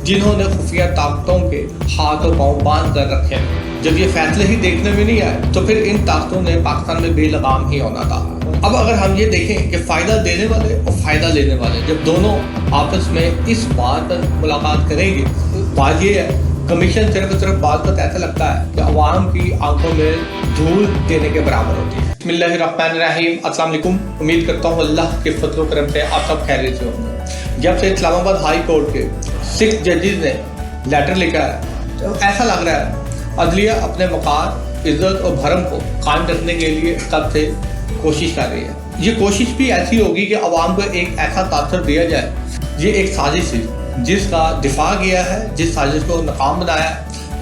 जिन्होंने खुफिया ताकतों के हाथ और पांव बांध कर रखे हैं। जब ये फैसले ही देखने में नहीं आए तो फिर इन ताकतों ने पाकिस्तान में बेलगाम ही होना था। अब अगर हम ये देखें कि फ़ायदा देने वाले और फ़ायदा लेने वाले जब दोनों आपस में इस बात पर मुलाकात करेंगे, बात ये है कमीशन सिर्फ बात पर ऐसा लगता है कि अवाम की आंखों में धूल देने के बराबर होती है। बिस्मिल्लाहिर्रहमानिर्रहीम, अस्सलाम वालेकुम। उम्मीद करता हूँ अल्लाह के फजल व करम से आप सब खैरियत से होंगे। जब से इस्लामाबाद हाई कोर्ट के 6 जजेस ने लेटर लिखा है तो ऐसा लग रहा है अदलिया अपने वक़ार, इज्जत और भरम को कायम रखने के लिए तब से कोशिश कर रही है। ये कोशिश भी ऐसी होगी कि अवाम को एक ऐसा तासर दिया जाए, ये एक साजिश है जिसका दिफा किया है, जिस साजिश को नाकाम बनाया,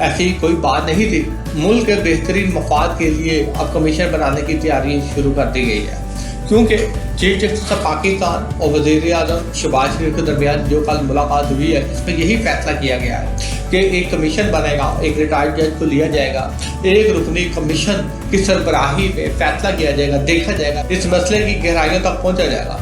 ऐसी कोई बात नहीं थी। मुल्क के बेहतरीन मफाद के लिए अब कमीशन बनाने की तैयारी शुरू कर दी गई है, क्योंकि चीफ जस्टिस ऑफ पाकिस्तान और वज़ीर आज़म शहबाज शरीफ के दरमियान जो कल मुलाकात हुई है, इसमें यही फैसला किया गया है कि एक कमीशन बनेगा, एक रिटायर्ड जज को लिया जाएगा, एक रुकनी कमीशन की सरबराही में फैसला किया जाएगा, देखा जाएगा, इस मसले की गहराइयों तक पहुंचा जाएगा।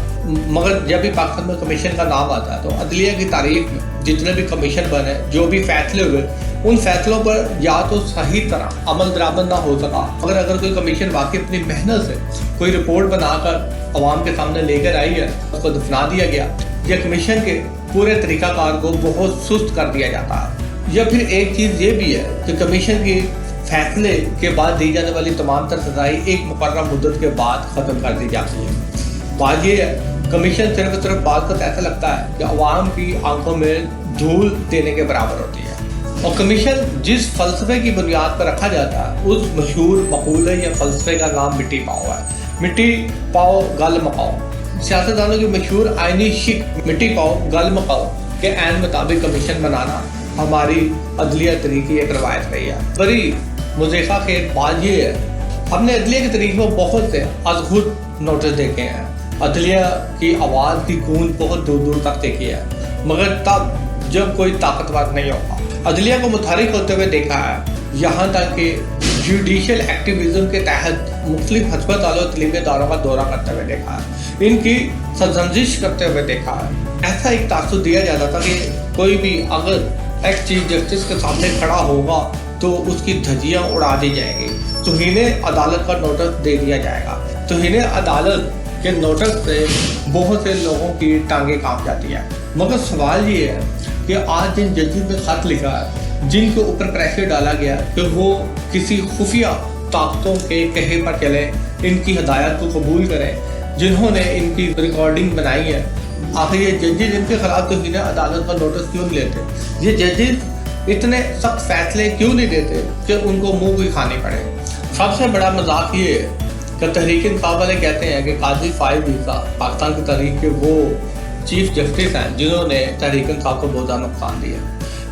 मगर जब भी पाकिस्तान में कमीशन का नाम आता है तो अदलिया की तारीख में जितने भी कमीशन बने, जो भी फैसले हुए, उन फैसलों पर या तो सही तरह अमल दरामद ना हो सका, मगर अगर कोई कमीशन वाकई अपनी मेहनत से कोई रिपोर्ट बनाकर अवाम के सामने लेकर आई है, उसको दफना दिया गया, या कमीशन के पूरे तरीकाकार को बहुत सुस्त कर दिया जाता है। या फिर एक चीज़ ये भी है कि कमीशन के फैसले के बाद दी जाने वाली तमाम तर सजाएं एक मुकर्रर मुद्दत के बाद ख़त्म कर दी जाती है। बात ये है कमीशन सिर्फ बात पर ऐसा लगता है कि अवाम की आंखों में धूल देने के बराबर होती है। और कमीशन जिस फलसफे की बुनियाद पर रखा जाता है, उस मशहूर मकूले या फलसफे का नाम मिट्टी पाओ है। मिट्टी पाओ गल मकाओ। सियासतदानों की मशहूर आइनी शिक मिट्टी पाओ गल मकाओ के ऐन मुताबिक कमीशन बनाना हमारी अदलिया तरीके एक रवायत रही है। बड़ी मुज़ीक़ा खेल बात ये है, हमने अदलिया के तरीके में बहुत से अज़खुद नोटिस देखे हैं, अदलिया की आवाज़ की गूंज बहुत दूर दूर तक देखी है, मगर तब जब कोई ताकतवर नहीं होगा। अदलिया को मुतहरिक होते हुए देखा है, यहाँ तक कि जुडिशल एक्टिविज्म के तहत मुख्तलिफ हस्पतालों और तलीमी इदारों का दौरा करते हुए देखा है, इनकी सरजमजिश करते हुए देखा है। ऐसा एक तासुर दिया जाता था कि कोई भी अगर एक्स चीफ जस्टिस के सामने खड़ा होगा तो उसकी धज्जियाँ उड़ा दी जाएंगी, तौहीने अदालत का नोटिस दे दिया जाएगा। तौहीने अदालत के नोटिस से बहुत से लोगों की टांगें कांप जाती है। मगर सवाल ये है कि आज जिन जजेस ने खत लिखा है, जिनके ऊपर प्रेशर डाला गया कि वो किसी खुफिया ताकतों के कहे पर चले, इनकी हदायत को कबूल करें, जिन्होंने इनकी रिकॉर्डिंग बनाई है, आखिर ये जजेस इनके खिलाफ तौहीने अदालत का नोटिस क्यों नहीं लेते? ये जजेस इतने सख्त फैसले क्यों नहीं देते कि उनको मुंह की खानी पड़े? सबसे बड़ा मजाक ये है कि तहरीक इंसाफ वाले कहते हैं कि काजी फाइज ईसा पाकिस्तान की तारीख के वो चीफ जस्टिस हैं जिन्होंने तहरीक इंसाफ को बहुत ज़्यादा नुकसान दिया।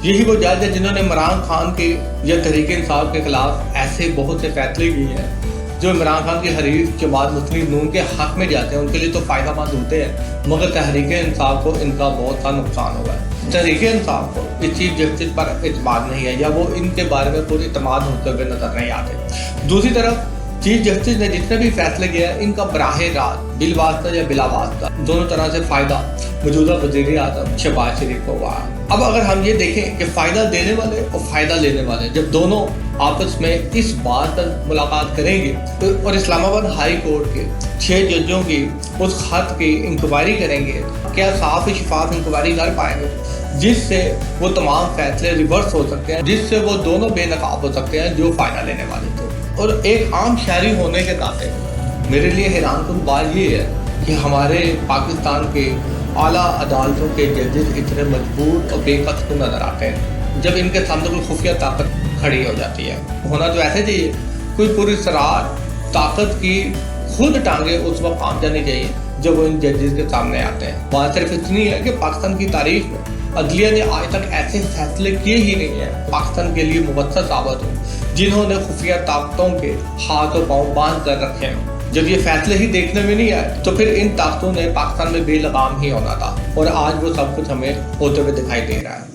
यही वो जज है जिन्होंने इमरान खान के या तहरीक इंसाफ के खिलाफ ऐसे बहुत से फैसले किए हैं जो इमरान खान की हरीफ जमात मुस्लिम नून के हक में जाते हैं। उनके लिए तो फ़ायदा मंद होते हैं, मगर तहरीक इंसाफ को इनका बहुत सा नुकसान हुआ है। तहरीक इंसाफ को इस चीफ जस्टिस पर एतमाद नहीं है, या वो इनके बारे में पूरी एतमाद होते हुए नजर नहीं आते। दूसरी तरफ चीफ जस्टिस ने जितने भी फैसले किया है, इनका बराहे रास्त बिलवास्ता या बिलावास्ता दोनों तरह से फ़ायदा मौजूदा वज़ीर आज़म शहबाज शरीफ को हुआ है। अब अगर हम ये देखें कि फ़ायदा देने वाले और फ़ायदा लेने वाले जब दोनों आपस में इस बात पर मुलाकात करेंगे और इस्लामाबाद हाई कोर्ट के 6 जजों की उस खत की इंक्वायरी करेंगे, क्या साफ शफाफ इंक्वायरी कर पाएंगे जिससे वो तमाम फैसले रिवर्स हो सकते हैं, जिससे वो दोनों बेनकाब हो सकते हैं जो फ़ायदा लेने वाले थे। और एक आम शहरी होने के नाते मेरे लिए हैरानकुन बात ये है कि हमारे पाकिस्तान के आला अदालतों के जजेस इतने मजबूर और बेकस को नज़र आते हैं जब इनके सामने कोई खुफिया ताकत खड़ी हो जाती है। होना तो ऐसे चाहिए, कोई पूरी सरार ताकत की खुद टांगे उस वक्त काम जानी चाहिए जब वो इन जजेस के सामने आते हैं। बात सिर्फ इतनी है कि पाकिस्तान की तारीख में अदलिया ने आज तक ऐसे फैसले किए ही नहीं है पाकिस्तान के लिए मुबस्सर साबित हो, जिन्होंने खुफिया ताकतों के हाथ और पांव बांध कर रखे हैं। जब ये फैसले ही देखने में नहीं आए तो फिर इन ताकतों ने पाकिस्तान में बेलगाम ही होना था, और आज वो सब कुछ हमें होते हुए दिखाई दे रहा है।